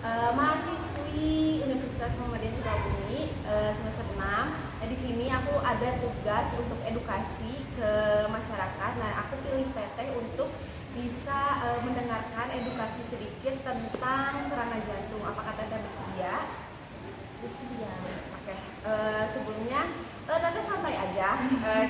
Mahasiswi Universitas Muhammadiyah Sukabumi, semester 6. Nah, di sini aku ada tugas untuk edukasi ke masyarakat. Nah, aku pilih Teteh untuk bisa mendengarkan edukasi sedikit tentang serangan jantung. Apakah Teteh bersedia? Bersedia. Oke. Sebelumnya Teteh santai aja.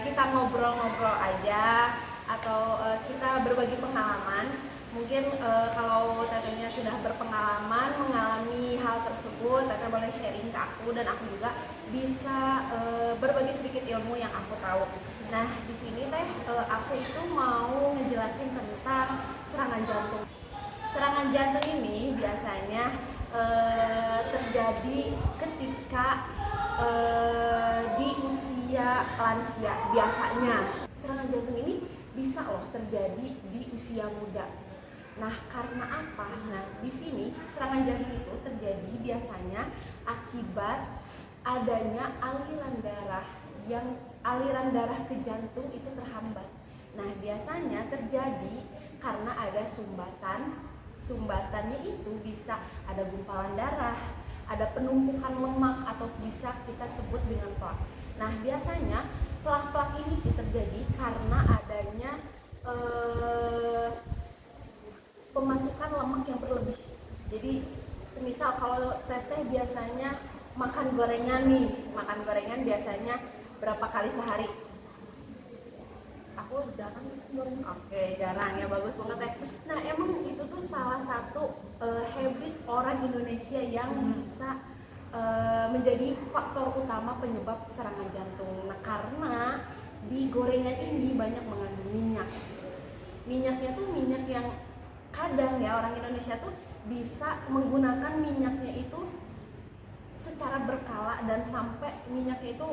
Kita ngobrol-ngobrol aja atau kita berbagi pengalaman. Mungkin kalau Tetehnya sudah berpengalaman mengalami hal tersebut, Teteh boleh sharing ke aku dan aku juga bisa berbagi sedikit ilmu yang aku tahu. Nah, di sini aku itu mau ngejelasin tentang serangan jantung. Serangan jantung ini biasanya terjadi ketika di usia lansia biasanya. Serangan jantung ini bisa loh terjadi di usia muda. Nah, karena apa? Nah, di sini serangan jantung itu terjadi biasanya akibat adanya aliran darah ke jantung itu terhambat. Nah, biasanya terjadi karena ada sumbatan. Sumbatannya itu bisa ada gumpalan darah, ada penumpukan lemak atau bisa kita sebut dengan plak. Nah, biasanya plak-plak ini terjadi karena adanya pemasukan lemak yang berlebih. Jadi semisal kalau Teteh biasanya makan gorengan biasanya berapa kali sehari? Aku jarang goreng. Oke, jarang ya, bagus banget ya. Nah, emang itu tuh salah satu habit orang Indonesia yang bisa menjadi faktor utama penyebab serangan jantung. Nah, karena di gorengan ini banyak mengandung minyak. Minyaknya tuh minyak yang kadang ya orang Indonesia tuh bisa menggunakan minyaknya itu secara berkala dan sampai minyaknya itu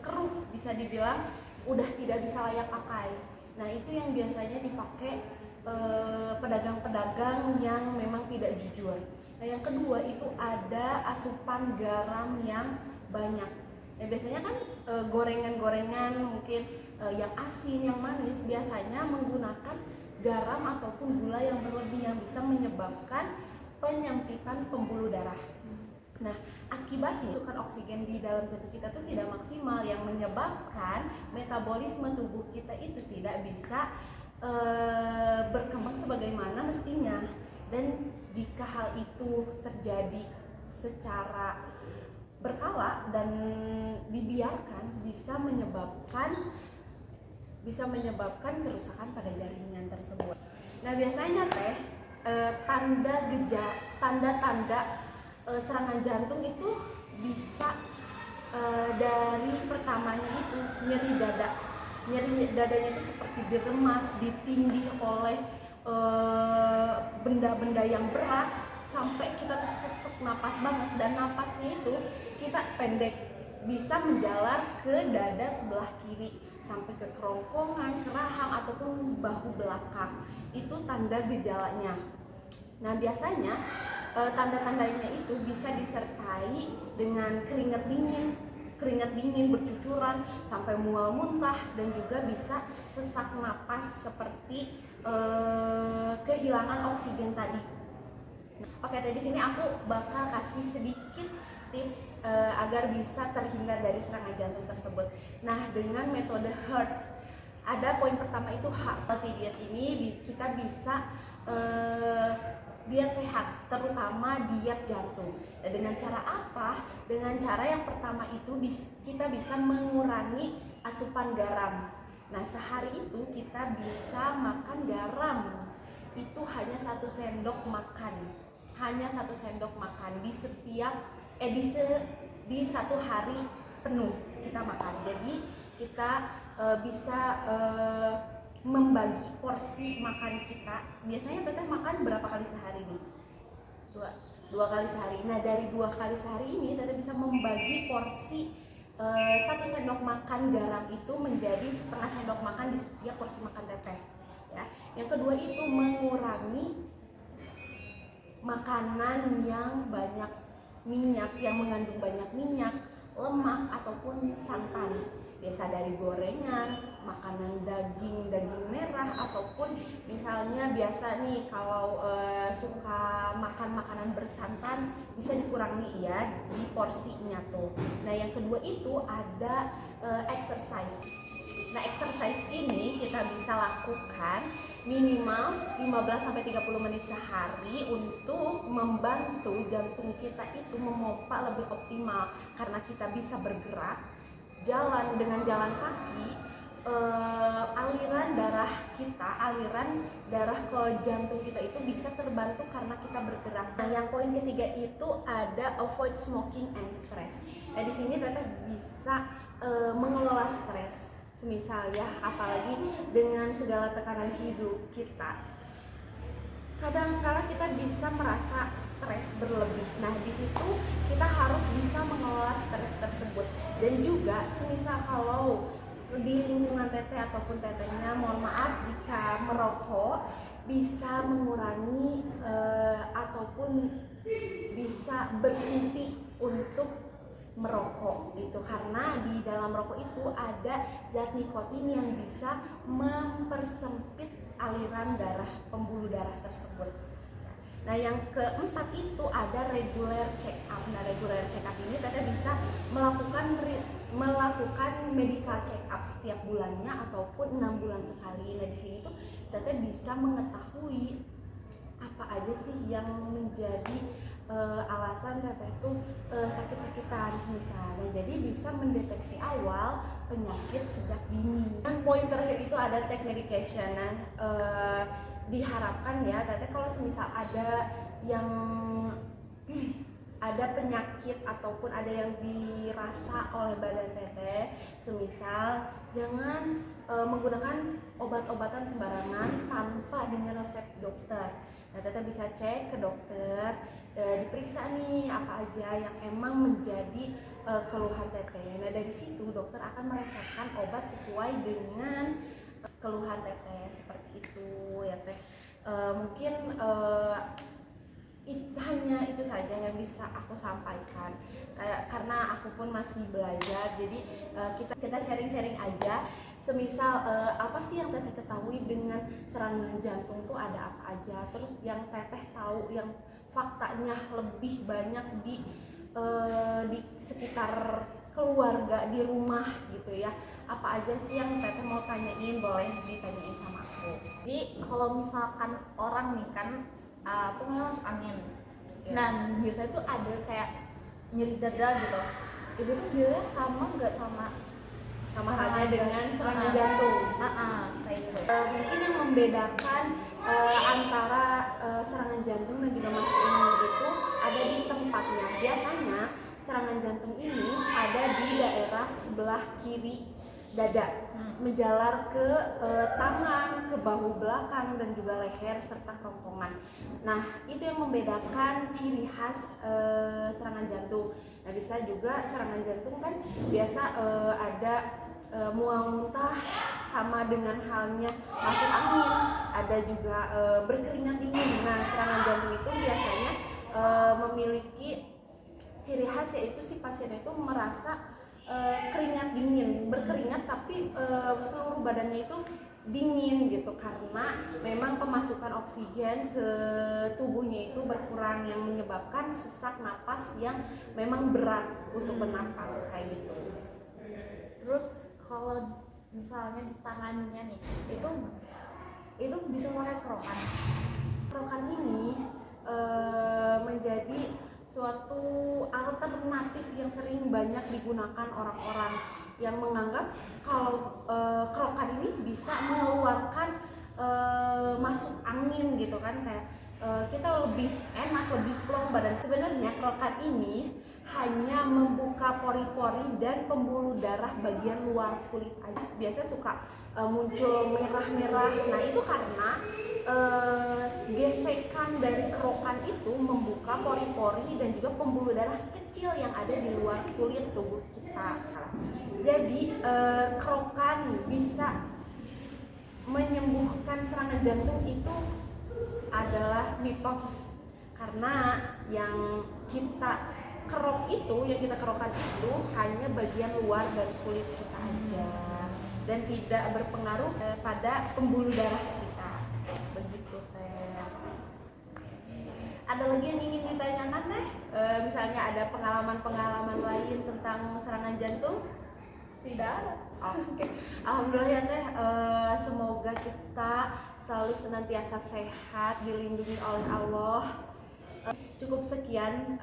keruh, bisa dibilang udah tidak bisa layak pakai. Nah, itu yang biasanya dipakai pedagang-pedagang yang memang tidak jujur. Nah, yang kedua itu ada asupan garam yang banyak. Nah, biasanya kan gorengan-gorengan mungkin yang asin, yang manis biasanya menggunakan garam ataupun gula yang berlebih yang bisa menyebabkan penyempitan pembuluh darah. Nah, akibatnya asupan oksigen di dalam jantung kita itu tidak maksimal yang menyebabkan metabolisme tubuh kita itu tidak bisa berkembang sebagaimana mestinya. Dan jika hal itu terjadi secara berkala dan dibiarkan bisa menyebabkan kerusakan pada jaringan tersebut. Nah, biasanya tanda-tanda serangan jantung itu bisa dari pertamanya itu nyeri dada. Nyeri dadanya itu seperti diremas, ditindih oleh benda-benda yang berat sampai kita tuh sesek napas banget, dan napasnya itu kita pendek, bisa menjalar ke dada sebelah kiri sampai ke kerongkongan, ke rahang ataupun bahu belakang. Itu tanda gejalanya. Nah, biasanya tanda-tandanya itu bisa disertai dengan keringat dingin bercucuran sampai mual muntah, dan juga bisa sesak napas seperti kehilangan oksigen tadi. Oke, di sini aku bakal kasih sedikit tips agar bisa terhindar dari serangan jantung tersebut. Nah, dengan metode HEART, ada poin pertama itu healthy diet. Ini kita bisa diet sehat, terutama diet jantung. Dan dengan cara apa? Dengan cara yang pertama itu kita bisa mengurangi asupan garam. Nah, sehari itu kita bisa makan garam itu hanya 1 sendok makan. Hanya 1 sendok makan di di 1 hari penuh kita makan. Jadi kita bisa membagi porsi makan kita. Biasanya Teteh makan berapa kali sehari nih? Dua kali sehari. Nah, dari 2 kali sehari ini Teteh bisa membagi porsi 1 sendok makan garam itu menjadi setengah sendok makan di setiap porsi makan Teteh. Ya. Yang kedua itu mengurangi makanan yang banyak minyak, yang mengandung banyak minyak, lemak ataupun santan. Biasa dari gorengan, makanan daging merah, ataupun bisa misalnya biasa nih kalau suka makan makanan bersantan bisa dikurangi ya di porsinya tuh. Nah yang kedua itu ada exercise. Nah exercise ini kita bisa lakukan minimal 15-30 menit sehari untuk membantu jantung kita itu memompa lebih optimal, karena kita bisa bergerak, jalan dengan jalan kaki, aliran darah ke jantung kita itu bisa terbantu karena kita bergerak. Nah yang poin ketiga itu ada avoid smoking and stress. Nah di sini Teteh bisa mengelola stres. Semisal ya, apalagi dengan segala tekanan hidup kita, kadang-kala kita bisa merasa stres berlebih. Nah di situ kita harus bisa mengelola stres tersebut. Dan juga semisal kalau di lingkungan Teteh ataupun Tetehnya, mohon maaf jika merokok, bisa mengurangi ataupun bisa berhenti untuk merokok gitu, karena di dalam rokok itu ada zat nikotin yang bisa mempersempit aliran darah, pembuluh darah tersebut. Nah yang keempat itu ada regular check up. Nah regular check up ini Teteh bisa melakukan medical check up setiap bulannya ataupun 6 bulan sekali. Nah di sini tuh Teteh bisa mengetahui apa aja sih yang menjadi alasan Teteh tuh sakit-sakitan misalnya. Jadi bisa mendeteksi awal penyakit sejak dini. Dan poin terakhir itu ada take medication. Nah diharapkan ya Teteh kalau semisal ada yang ada penyakit ataupun ada yang dirasa oleh badan Teteh, semisal jangan menggunakan obat-obatan sembarangan tanpa dengan resep dokter. Nah Teteh bisa cek ke dokter, diperiksa nih apa aja yang emang menjadi keluhan Teteh. Nah dari situ dokter akan meresepkan obat sesuai dengan keluhan Teteh, seperti itu ya Teh. Mungkin hanya itu saja yang bisa aku sampaikan, karena aku pun masih belajar, jadi kita sharing-sharing aja. Semisal apa sih yang Teteh ketahui dengan serangan jantung tuh ada apa aja, terus yang Teteh tahu yang faktanya lebih banyak di sekitar keluarga, di rumah gitu ya, apa aja sih yang Teteh mau tanyain, boleh ditanyain sama aku. Jadi kalau misalkan orang nih kan pokoknya masuk angin, nah biasanya tuh ada kayak nyeri dada gitu, itu tuh biasanya sama nggak sama halnya dengan serangan jantung? Kayak gitu. Mungkin yang membedakan antara serangan jantung dan juga masuk angin itu ada di tempatnya. Biasanya serangan jantung ini ada di daerah sebelah kiri dada, menjalar ke tangan, ke bahu belakang dan juga leher serta kerongkongan. Nah itu yang membedakan ciri khas serangan jantung. Nah bisa juga serangan jantung kan biasa ada mual muntah, sama dengan halnya masuk angin, ada juga berkeringat dingin. Nah serangan jantung itu biasanya memiliki ciri khas, yaitu si pasien itu merasa keringat dingin, berkeringat tapi seluruh badannya itu dingin gitu, karena memang pemasukan oksigen ke tubuhnya itu berkurang yang menyebabkan sesak napas yang memang berat untuk bernapas kayak gitu. Terus kalau misalnya di tangannya nih itu bisa pakai kerokan. Kerokan ini menjadi suatu alternatif yang sering banyak digunakan orang-orang yang menganggap kalau kerokan ini bisa mengeluarkan masuk angin gitu kan, kayak kita lebih enak, lebih plong badan. Sebenarnya kerokan ini hanya membuka pori-pori dan pembuluh darah bagian luar kulit aja. Biasa suka muncul merah-merah. Nah itu karena gesekan dari kerokan itu membuka pori-pori dan juga pembuluh darah kecil yang ada di luar kulit tubuh kita. Jadi kerokan bisa menyembuhkan serangan jantung itu adalah mitos, karena yang kita kerok itu, yang kita kerokan itu hanya bagian luar dari kulit kita aja dan tidak berpengaruh pada pembuluh darah kita. ada lagi yang ingin ditanyakan Teh? Misalnya ada pengalaman-pengalaman lain tentang serangan jantung? Tidak ada. Oke, alhamdulillah ya Teh. Semoga kita selalu senantiasa sehat, dilindungi oleh Allah. Cukup sekian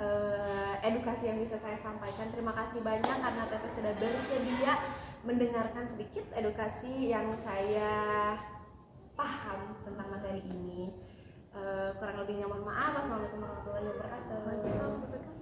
edukasi yang bisa saya sampaikan. Terima kasih banyak karena Teteh sudah bersedia mendengarkan sedikit edukasi yang saya paham tentang materi ini. Kurang lebihnya mohon maaf. Wassalamualaikum warahmatullahi wabarakatuh.